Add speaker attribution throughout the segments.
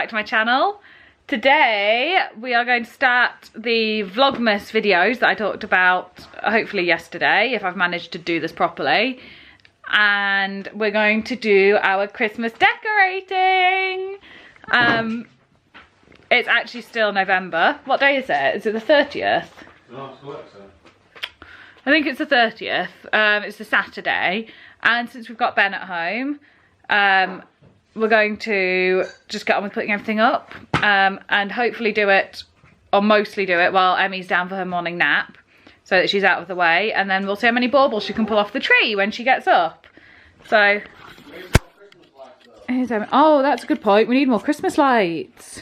Speaker 1: back to my channel. Today we are going to start the Vlogmas videos that I talked about hopefully yesterday, if I've managed to do this properly. And we're going to do our Christmas decorating. It's actually still November. What day is it? Is it the 30th?
Speaker 2: No, it's Alexa.
Speaker 1: I think it's the 30th. It's a Saturday. And since we've got Ben at home, we're going to just get on with putting everything up and hopefully do it, or mostly do it, while Emmy's down for her morning nap so that she's out of the way, and then we'll see how many baubles she can pull off the tree when she gets up. So, here's Emmy. Oh, that's a good point. We need more Christmas lights.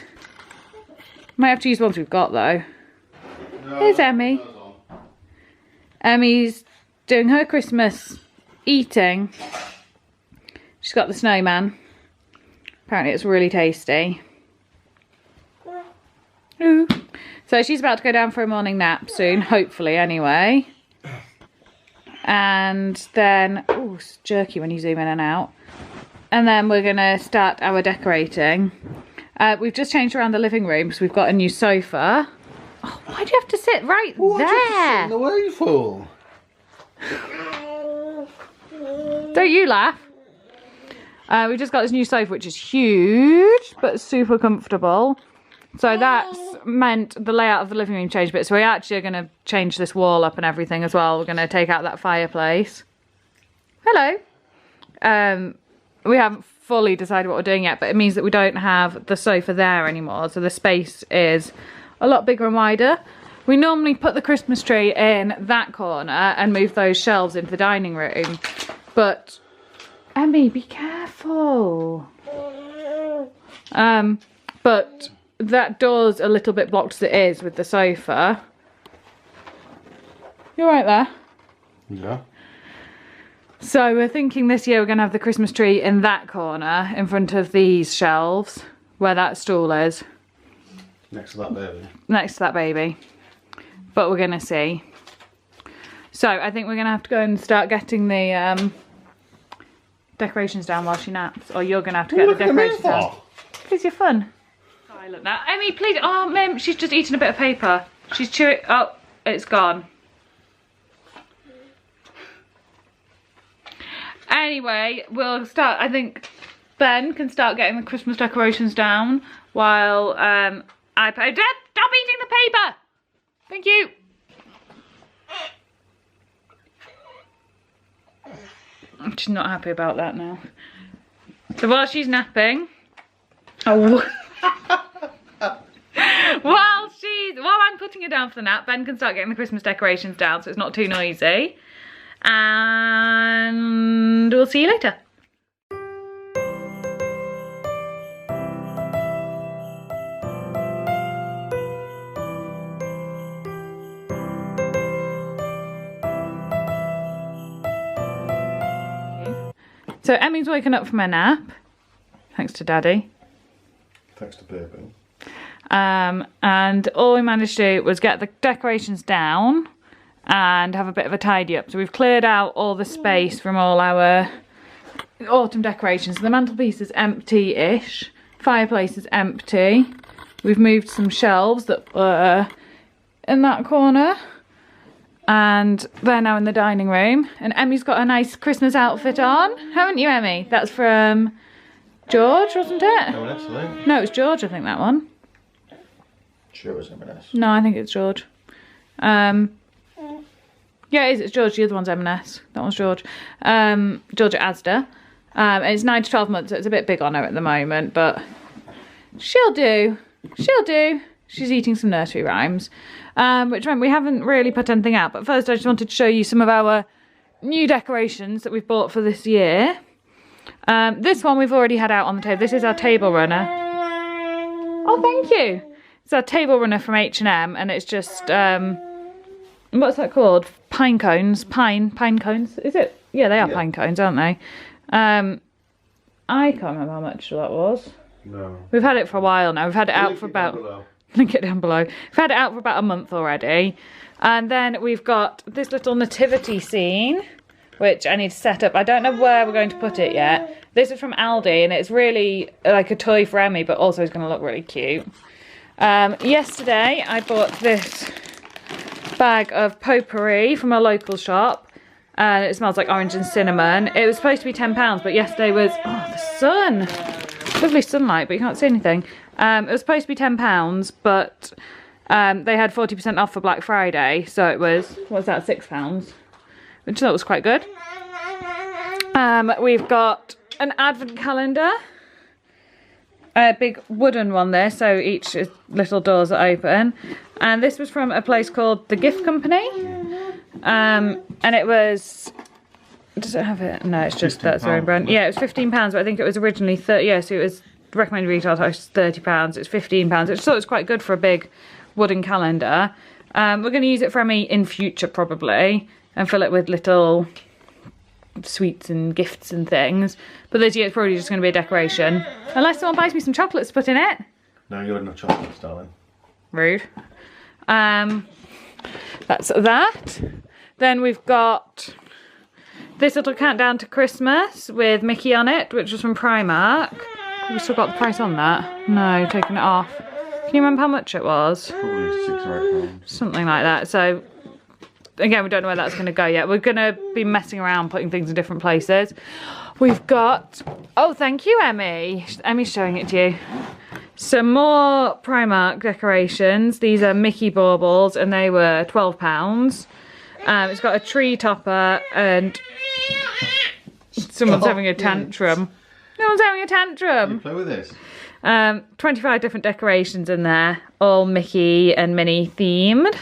Speaker 1: Might have to use ones we've got though.
Speaker 2: No,
Speaker 1: here's Emmy. Emmy's doing her Christmas eating. She's got the snowman. Apparently it's really tasty. Ooh. So she's about to go down for a morning nap soon, hopefully anyway. And then, oh, it's jerky when you zoom in and out. And then we're gonna start our decorating. We've just changed around the living room, so we've got a new sofa. Oh, why do you have to sit right there?
Speaker 2: What do you have to sit in the way for?
Speaker 1: Don't you laugh. We've just got this new sofa, which is huge, but super comfortable. So that's meant the layout of the living room changed a bit. So we actually are going to change this wall up and everything as well. We're going to take out that fireplace. Hello. We haven't fully decided what we're doing yet, but it means that we don't have the sofa there anymore. So the space is a lot bigger and wider. We normally put the Christmas tree in that corner and move those shelves into the dining room. But Emmy, be careful. But that door's a little bit blocked as it is with the sofa. You right there?
Speaker 2: Yeah.
Speaker 1: So we're thinking this year we're going to have the Christmas tree in that corner, in front of these shelves, where that stool is.
Speaker 2: Next to that baby.
Speaker 1: Next to that baby. But we're going to see. So I think we're going to have to go and start getting the decorations down while she naps, or you're gonna have to get the decorations down because you're fun. Silent now, Emmy, please. Oh, Mim, she's just eaten a bit of paper. She's chewing. Oh, it's gone. Anyway, we'll start. I think Ben can start getting the Christmas decorations down while Dad, stop eating the paper. Thank you. She's not happy about that now. So while she's napping, while I'm putting her down for the nap, Ben can start getting the Christmas decorations down so it's not too noisy. And we'll see you later. So Emmy's woken up from her nap, thanks to Daddy.
Speaker 2: Thanks to baby.
Speaker 1: And all we managed to do was get the decorations down and have a bit of a tidy up. So we've cleared out all the space from all our autumn decorations. The mantelpiece is empty-ish. Fireplace is empty. We've moved some shelves that were in that corner. And they're now in the dining room. And Emmy's got a nice Christmas outfit on. Haven't you, Emmy? That's from George, wasn't it?
Speaker 2: M&S, I think.
Speaker 1: No, it was George, I think, that one.
Speaker 2: Sure it was M&S.
Speaker 1: No, I think it's George. Yeah, it is. It's George. The other one's M&S. That one's George. George at Asda. And it's 9 to 12 months, so it's a bit big on her at the moment. But she'll do. She'll do. She's eating some nursery rhymes. Which meant we haven't really put anything out. But first I just wanted to show you some of our new decorations that we've bought for this year. This one we've already had out on the table. This is our table runner. Oh, thank you. It's our table runner from H&M, and it's just, what's that called? Pine cones. Pine cones. Is it? Yeah, they are pine cones, aren't they? I can't remember how much that was. No. We've had it for a while now. We've had it out for about... Link it down below. We've had it out for about a month already. And then we've got this little nativity scene, which I need to set up. I don't know where we're going to put it yet. This is from Aldi, and it's really like a toy for Emmy, but also it's going to look really cute. Yesterday, I bought this bag of potpourri from a local shop, and it smells like orange and cinnamon. It was supposed to be £10, but yesterday was, oh, the sun. Lovely sunlight, but you can't see anything. It was supposed to be £10, but they had 40% off for Black Friday, so it was, what was that, £6, which I thought was quite good. We've got an advent calendar, a big wooden one there, so each little doors are open. And this was from a place called The Gift Company. And it was, does it have it? No, it's just, that's their own brand. Yeah, it was £15, but I think it was originally 30, yeah, so it was recommended retail price £30, it's £15. Which I thought was quite good for a big wooden calendar. We're going to use it for me in future probably, and fill it with little sweets and gifts and things. But this year it's probably just going to be a decoration. Unless someone buys me some chocolates to put in it.
Speaker 2: No, you had no chocolates, darling.
Speaker 1: Rude. That's that. Then we've got this little countdown to Christmas with Mickey on it, which was from Primark. Have you still got the price on that? No, taking it off. Can you remember how much it was?
Speaker 2: Probably £6 or £8.
Speaker 1: Something like that. So again, we don't know where that's going to go yet. We're going to be messing around, putting things in different places. We've got, oh, thank you, Emmy. Emmy's showing it to you. Some more Primark decorations. These are Mickey baubles, and they were £12. It's got a tree topper, and someone's having a tantrum. No one's having a tantrum.
Speaker 2: You play with this.
Speaker 1: 25 different decorations in there, all Mickey and Minnie themed.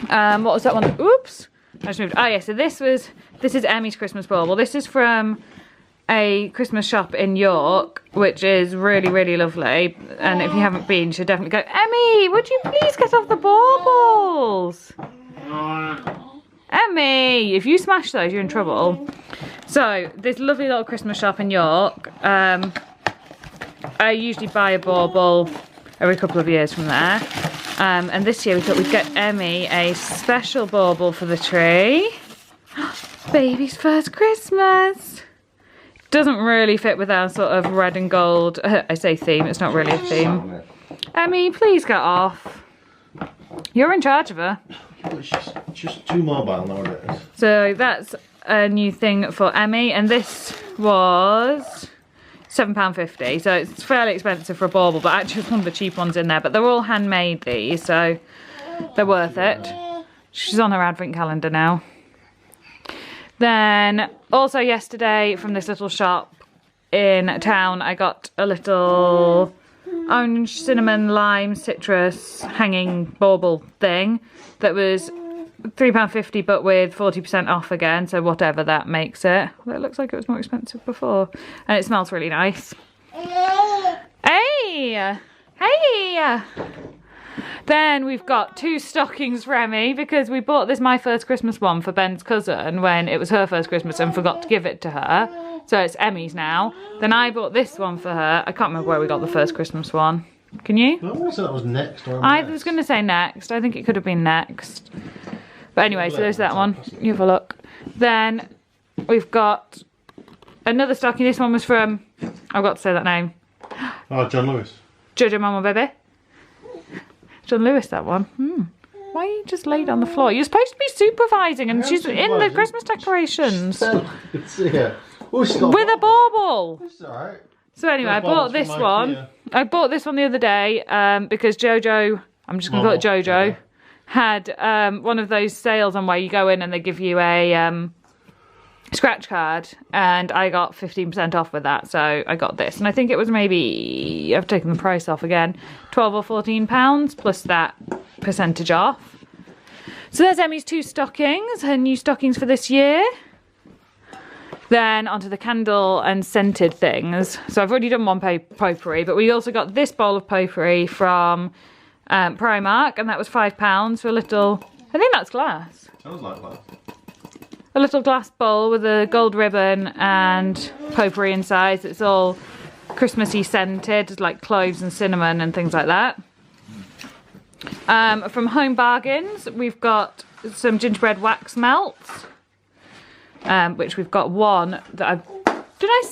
Speaker 1: What was that one? Oops, I just moved. Oh yeah, so this is Emmy's Christmas bauble. This is from a Christmas shop in York, which is really, really lovely. And if you haven't been, you should definitely go. Emmy, would you please get off the baubles? Emmy, if you smash those, you're in trouble. So, this lovely little Christmas shop in York. I usually buy a bauble every couple of years from there. And this year we thought we'd get Emmy a special bauble for the tree. Baby's first Christmas. Doesn't really fit with our sort of red and gold, I say theme, it's not really a theme. Emmy, please get off. You're in charge of her.
Speaker 2: It's just too mobile nowadays.
Speaker 1: So that's a new thing for Emmy, and this was £7.50, so it's fairly expensive for a bauble, but actually it's one of the cheap ones in there. But they're all handmade, these, so they're worth it. She's on her advent calendar now. Then also yesterday from this little shop in town, I got a little orange, cinnamon, lime, citrus hanging bauble thing that was £3.50, but with 40% off again, so whatever that makes it. Well, it looks like it was more expensive before, and it smells really nice. Hey! Hey! Then we've got 2 stockings for Emmy, because we bought this My First Christmas one for Ben's cousin when it was her first Christmas and forgot to give it to her. So it's Emmy's now. Then I bought this one for her. I can't remember where we got the first Christmas one. Can you?
Speaker 2: I want to say that was next.
Speaker 1: I was going to say next. I think it could have been next. But anyway, so there's that one. You have a look. Then we've got another stocking. This one was from, I've got to say that name.
Speaker 2: Oh, John Lewis.
Speaker 1: Jojo Mama Baby. John Lewis, that one. Why are you just laid on the floor? You're supposed to be supervising, and she's in the Christmas decorations.
Speaker 2: Yeah. Oh,
Speaker 1: with a bauble.
Speaker 2: It's alright.
Speaker 1: So anyway, I bought this one. I bought this one the other day because Jojo, I'm just going to call it Jojo, had one of those sales on where you go in and they give you a scratch card, and I got 15% off with that, so I got this. And I think it was maybe, I've taken the price off again, £12 or £14 plus that percentage off. So there's Emmy's 2 stockings, her new stockings for this year. Then onto the candle and scented things. So I've already done one potpourri, but we also got this bowl of potpourri from Primark, and that was £5 for a little, I think that's glass.
Speaker 2: Sounds like glass.
Speaker 1: A little glass bowl with a gold ribbon and potpourri inside. It's all Christmassy scented, like cloves and cinnamon and things like that. From Home Bargains, we've got some gingerbread wax melts, which we've got one that I've Did I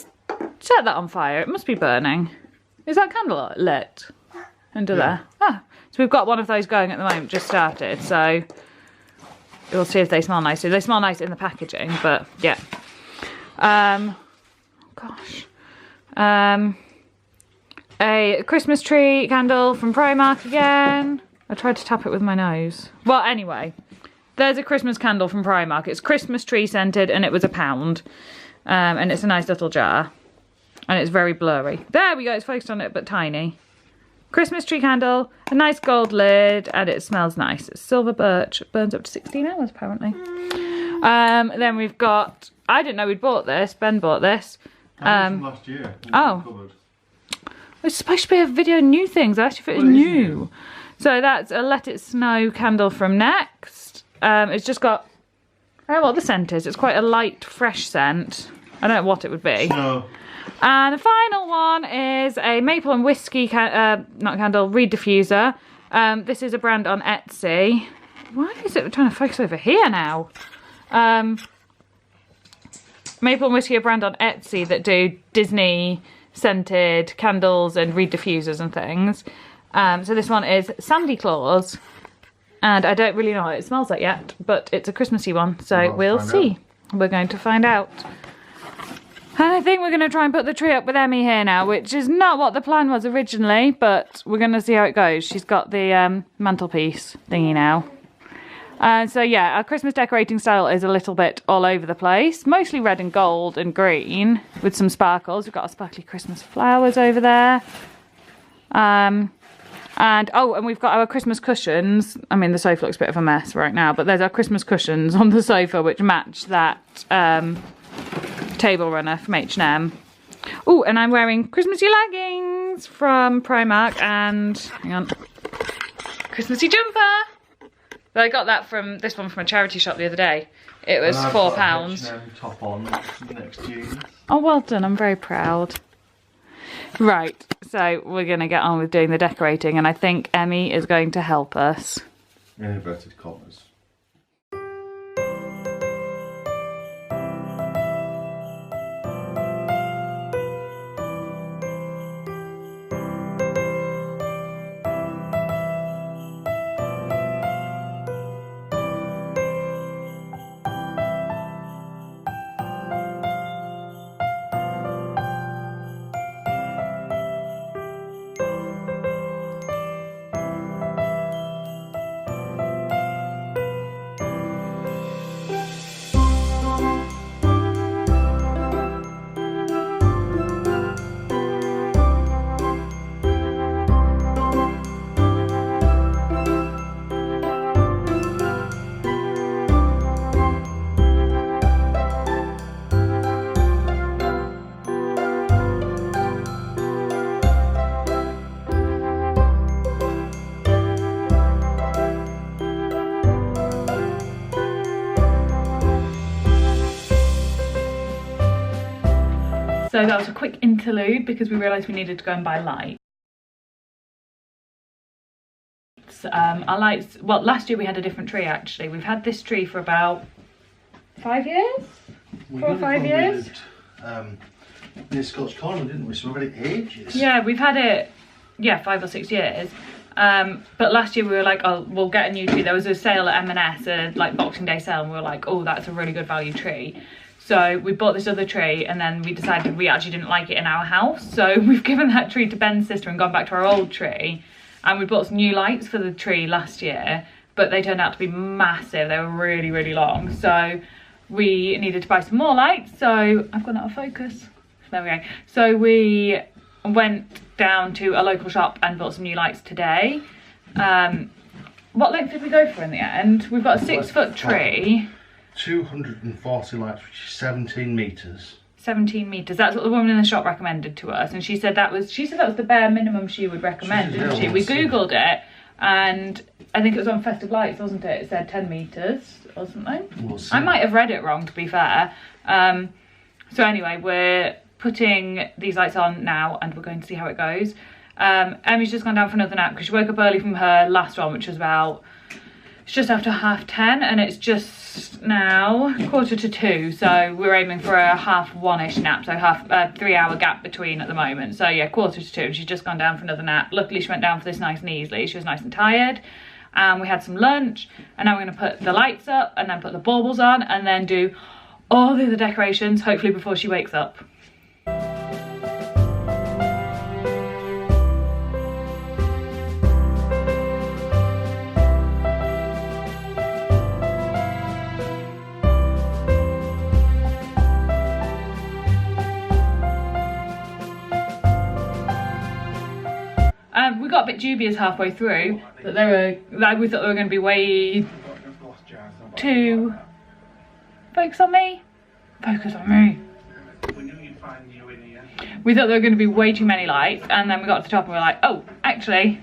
Speaker 1: set that on fire? It must be burning. Is that candle lit under there? Ah, so we've got one of those going at the moment, just started, so we'll see if they smell nice. So they smell nice in the packaging, but yeah. Gosh. A Christmas tree candle from Primark again. I tried to tap it with my nose. Well, anyway, there's a Christmas candle from Primark. It's Christmas tree scented and it was £1. And it's a nice little jar. And it's very blurry. There we go, it's focused on it, but tiny. Christmas tree candle, a nice gold lid, and it smells nice. It's silver birch, it burns up to 16 hours apparently. Then we've got, I didn't know we'd bought this, Ben bought this.
Speaker 2: Last year.
Speaker 1: Oh. It's supposed to be a video new things, I asked if it was new. So that's a Let It Snow candle from Next. It's just got, I don't know what the scent is, it's quite a light, fresh scent. I don't know what it would be.
Speaker 2: No.
Speaker 1: And the final one is a maple and whiskey, not candle, reed diffuser. This is a brand on Etsy. Why is it trying to focus over here now? Maple and whiskey, a brand on Etsy that do Disney scented candles and reed diffusers and things. So this one is Sandy Claus. And I don't really know what it smells like yet, but it's a Christmassy one. So we'll see. We're going to find out. And I think we're going to try and put the tree up with Emmy here now, which is not what the plan was originally, but we're going to see how it goes. She's got the mantelpiece thingy now. So yeah, our Christmas decorating style is a little bit all over the place. Mostly red and gold and green with some sparkles. We've got our sparkly Christmas flowers over there. And we've got our Christmas cushions. I mean, the sofa looks a bit of a mess right now, but there's our Christmas cushions on the sofa which match that table runner from H&M. Oh, and I'm wearing Christmassy leggings from Primark and, hang on, Christmassy jumper. But I got that from, this one from a charity shop the other day. It was £4.
Speaker 2: H&M top on next jeans.
Speaker 1: Oh, well done, I'm very proud. Right, so we're going to get on with doing the decorating and I think Emmy is going to help us.
Speaker 2: In inverted commas.
Speaker 1: So that was a quick interlude because we realised we needed to go and buy lights. Our lights, well, last year we had a different tree actually. We've had this tree for about 5 years? 4 or 5 years?
Speaker 2: Near Scotch Corner, didn't we? So we've had it ages.
Speaker 1: Yeah, we've had it, 5 or 6 years. But last year we were like, oh, we'll get a new tree. There was a sale at M&S, a like Boxing Day sale, and we were like, oh, that's a really good value tree. So we bought this other tree and then we decided we actually didn't like it in our house. So we've given that tree to Ben's sister and gone back to our old tree. And we bought some new lights for the tree last year, but they turned out to be massive. They were really, really long. So we needed to buy some more lights. So I've gone out of focus. There we go. So we went down to a local shop and bought some new lights today. What length did we go for in the end? We've got a 6-foot tree.
Speaker 2: 240 lights, which is 17 metres.
Speaker 1: 17 metres. That's what the woman in the shop recommended to us, and she said that was the bare minimum she would recommend, didn't she? We googled it, and I think it was on Festive Lights, wasn't it? It said 10 metres or something.
Speaker 2: We'll see.
Speaker 1: I might have read it wrong, to be fair. So anyway, we're putting these lights on now, and we're going to see how it goes. Emmy's just gone down for another nap because she woke up early from her last one, which was about It's just after 10:30 and it's just now 1:45, so we're aiming for a 1:30-ish nap, so half 3-hour gap between at the moment. So yeah, 1:45 and she's just gone down for another nap. Luckily she went down for this nice and easily. She was nice and tired. And we had some lunch, and now we're going to put the lights up and then put the baubles on and then do all the other decorations, hopefully before she wakes up. We got a bit dubious halfway through that we thought they were going to be way too... Focus on me? Focus on me. We thought there were going to be way too many lights, and then we got to the top and we were like, oh, actually,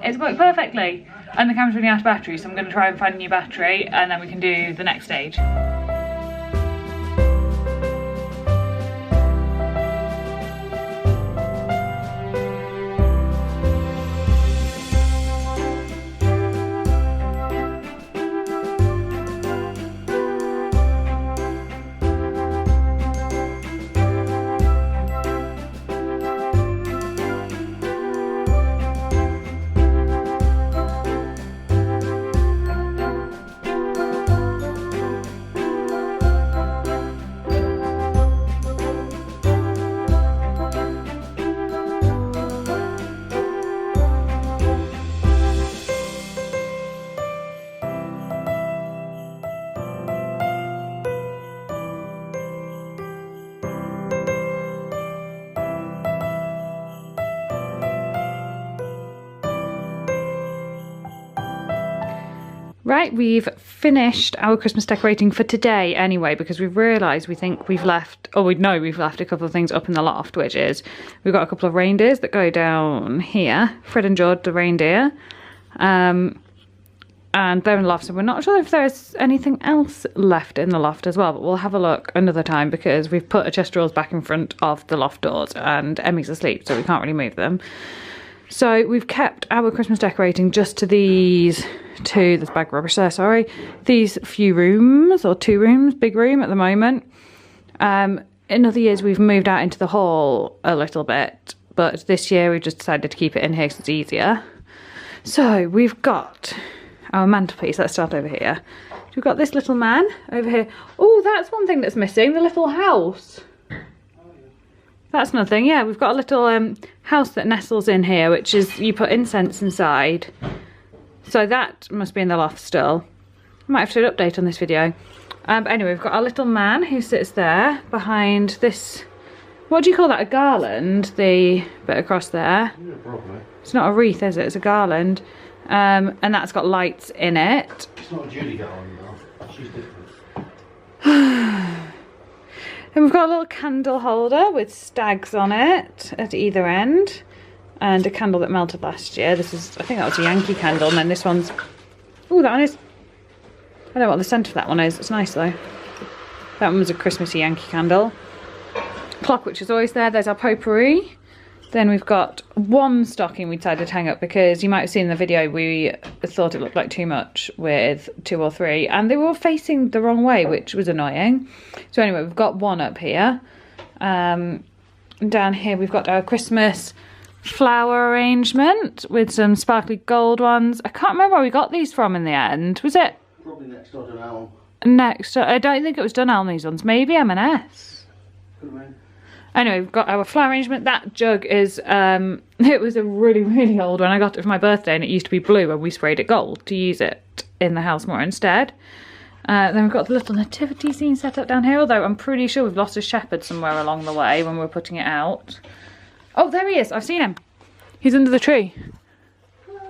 Speaker 1: it's worked perfectly. And the camera's running out of battery, so I'm going to try and find a new battery, and then we can do the next stage. Right, we've finished our Christmas decorating for today anyway, because we've realised we think we've left, or we know we've left a couple of things up in the loft, which is we've got a couple of reindeers that go down here, Fred and George the reindeer, and they're in the loft, so we're not sure if there's anything else left in the loft as well, but we'll have a look another time because we've put a chest of drawers back in front of the loft doors and Emmy's asleep, so we can't really move them. So we've kept our Christmas decorating just to these two, there's bag of rubbish there, sorry, these few rooms, or 2 rooms, big room at the moment. In other years we've moved out into the hall a little bit, but this year we've just decided to keep it in here because it's easier. So we've got our mantelpiece, let's start over here. We've got this little man over here. Oh, that's one thing that's missing, the little house. That's another thing, yeah, we've got a little house that nestles in here, which is, you put incense inside. So that must be in the loft still. I might have to do an update on this video. But anyway, we've got our little man who sits there behind this, what do you call that, a garland? The bit across there. Yeah, probably. It's not a wreath, is it? It's a garland. And that's got lights in it.
Speaker 2: It's not a Judy garland though, she's different.
Speaker 1: And we've got a little candle holder with stags on it at either end. And a candle that melted last year. This is, I think that was a Yankee candle. And then this one's, oh, that one is, I don't know what the scent of that one is. It's nice though. That one was a Christmassy Yankee candle. Clock, which is always there. There's our potpourri. Then we've got one stocking we decided to hang up because you might have seen in the video we thought it looked like too much with 2 or 3 and they were all facing the wrong way, which was annoying. So anyway, we've got one up here. And down here we've got our Christmas flower arrangement with some sparkly gold ones. I can't remember where we got these from in the end. Was it?
Speaker 2: Probably next door to Dunelm.
Speaker 1: Next door. I don't think it was Dunelm, these ones. Maybe M&S.
Speaker 2: Could have been.
Speaker 1: Anyway, we've got our flower arrangement. That jug is, it was a really old one. I got it for my birthday and it used to be blue and we sprayed it gold to use it in the house more instead. Then we've got the little nativity scene set up down here, although I'm pretty sure we've lost a shepherd somewhere along the way when we were putting it out. Oh, there he is. I've seen him. He's under the tree.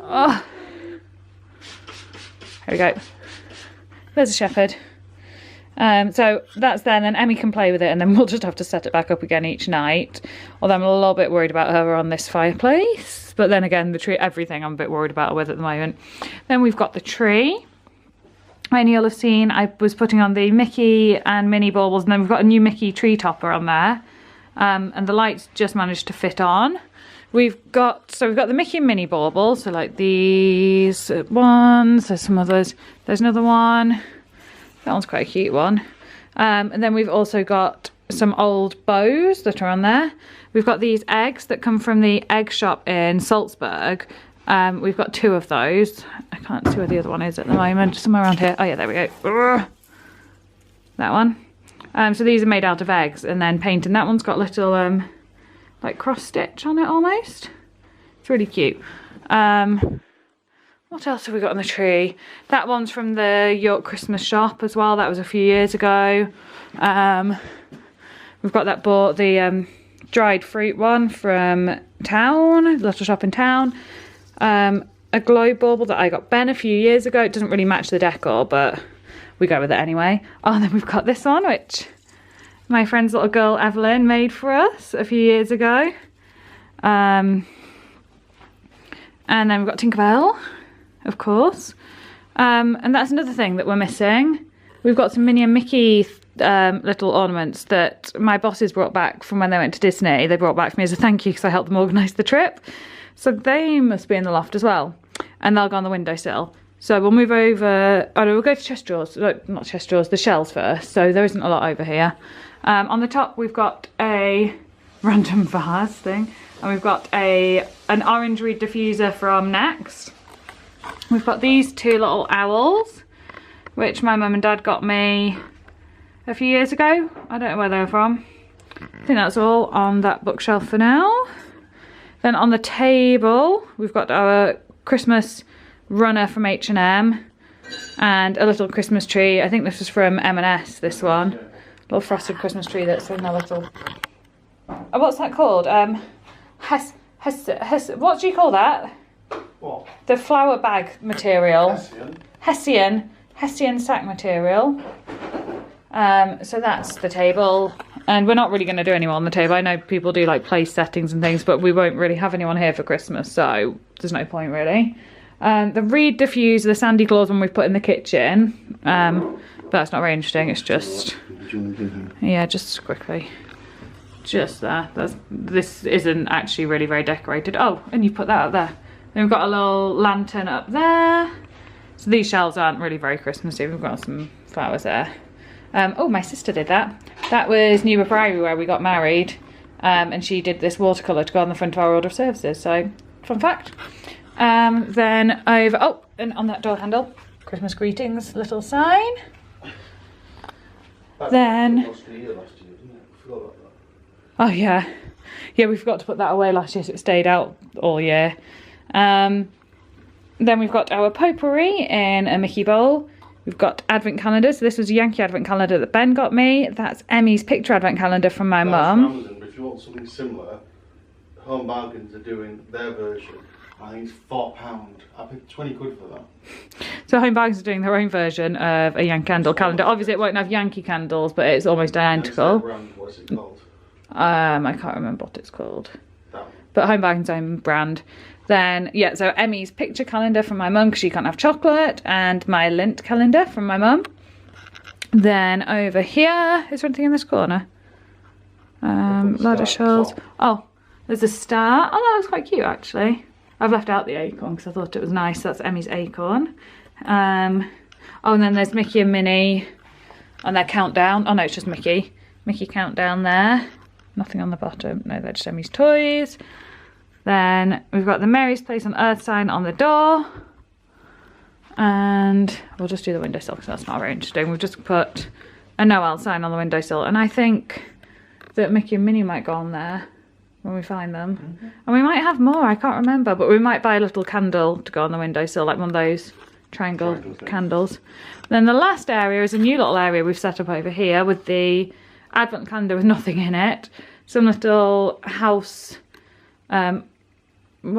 Speaker 1: Oh. Here we go. There's a shepherd. So that's there, and then Emmy can play with it, and then we'll just have to set it back up again each night. Although I'm a little bit worried about her on this fireplace. But then again, the tree, everything I'm a bit worried about her with at the moment. Then we've got the tree. And you'll have seen I was putting on the Mickey and Minnie baubles, and then we've got a new Mickey tree topper on there. And the lights just managed to fit on. we've got the Mickey and Minnie baubles, so like these ones, there's some others, there's another one, that one's quite a cute one. And then we've also got some old bows that are on there. We've got these eggs that come from the egg shop in Salzburg. We've got 2 of those. I can't see where the other one is at the moment, somewhere around here. Oh yeah, there we go. Urgh. That one. So these are made out of eggs and then painted. And that one's got little like cross stitch on it almost. It's really cute. What else have we got on the tree? That one's from the York Christmas shop as well. That was a few years ago. We've got that the dried fruit one from town, little shop in town. A glow bauble that I got Ben a few years ago. It doesn't really match the decor, but we go with it anyway. Oh, and then we've got this one, which my friend's little girl Evelyn made for us a few years ago. And then we've got Tinkerbell, of course. And that's another thing that we're missing. We've got some Minnie and Mickey little ornaments that my bosses brought back from when they went to Disney. They brought back for me as a thank you because I helped them organise the trip. So they must be in the loft as well. And they'll go on the windowsill. So we'll move over, oh no, we'll go to chest drawers, not chest drawers, the shelves first. So there isn't a lot over here. On the top we've got a random vase thing. And we've got an orange reed diffuser from Next. We've got these 2 little owls, which my mum and dad got me a few years ago. I don't know where they're from. I think that's all on that bookshelf for now. Then on the table, we've got our Christmas runner from H&M and a little Christmas tree. I think this was from M&S, this one. Little frosted Christmas tree that's in a little... Oh, what's that called? What do you call that?
Speaker 2: What?
Speaker 1: The flower bag material.
Speaker 2: Hessian.
Speaker 1: Hessian sack material. So that's the table. And we're not really going to do any more on the table. I know people do like place settings and things, but we won't really have anyone here for Christmas, so there's no point really. The reed diffuser, the Sandy Claus one we've put in the kitchen. But that's not very interesting, it's just... Yeah, just quickly. Just there. This isn't actually really very decorated. Oh, and you put that up there. Then we've got a little lantern up there. So these shelves aren't really very Christmassy. We've got some flowers there. Oh, my sister did that. That was Newber Priory where we got married. And she did this watercolour to go on the front of our order of services. So, fun fact. Then over, oh, and on that door handle, Christmas greetings little sign. Then, oh yeah. Yeah, we forgot to put that away last year, so it stayed out all year. Then we've got our potpourri in a Mickey bowl. We've got advent calendars. So this was a Yankee advent calendar that Ben got me. That's Emmy's picture advent calendar from my mum.
Speaker 2: If you want something similar, Home Bargains are doing their version. I think it's £4. I paid 20 quid for that.
Speaker 1: So Home Bargains are doing their own version of a Yankee candle calendar. Obviously it won't have Yankee candles, but it's almost identical.
Speaker 2: What's it called?
Speaker 1: I can't remember what it's called. But Home Bargains' own brand. Then, yeah, so Emmy's picture calendar from my mum because she can't have chocolate, and my lint calendar from my mum. Then over here, is there anything in this corner? Ladder shells. Oh, there's a star. Oh, that was quite cute actually. I've left out the acorn because I thought it was nice. That's Emmy's acorn. Oh, and then there's Mickey and Minnie on their countdown. Oh no, it's just Mickey. Mickey countdown there. Nothing on the bottom. No, they're just Emmy's toys. Then we've got the Mary's Place on Earth sign on the door. And we'll just do the windowsill because that's not very interesting. We've just put a Noel sign on the windowsill. And I think that Mickey and Minnie might go on there when we find them. Mm-hmm. And we might have more, I can't remember. But we might buy a little candle to go on the windowsill, like one of those triangle candles. Then the last area is a new little area we've set up over here with the advent calendar with nothing in it. Some little house... what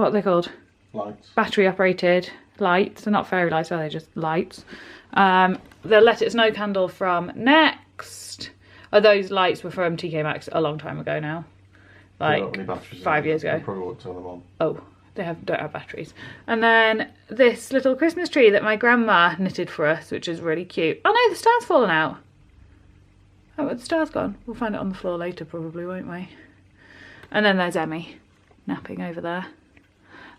Speaker 1: are they called?
Speaker 2: Lights. Battery operated
Speaker 1: lights. They're not fairy lights, are they? Just lights. The Let It Snow candle from Next. Oh, those lights were from TK Maxx a long time ago now. Like 5 years ago.
Speaker 2: Probably won't turn them on.
Speaker 1: Oh, they don't have batteries. And then this little Christmas tree that my grandma knitted for us, which is really cute. Oh no, the star's fallen out. Oh, the star's gone. We'll find it on the floor later probably, won't we? And then there's Emmy. napping over there.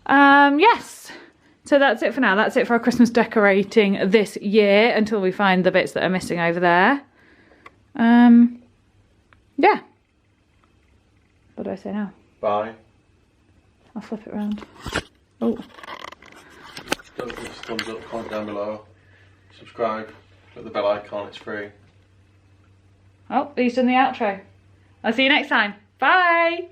Speaker 1: Yes. So that's it for now. That's it for our Christmas decorating this year until we find the bits that are missing over there. Yeah. What do I say now?
Speaker 2: Bye.
Speaker 1: I'll flip it around. Oh.
Speaker 2: Don't forget to thumbs up, comment down below. Subscribe. Click the bell icon, it's free.
Speaker 1: Oh, he's done the outro. I'll see you next time. Bye.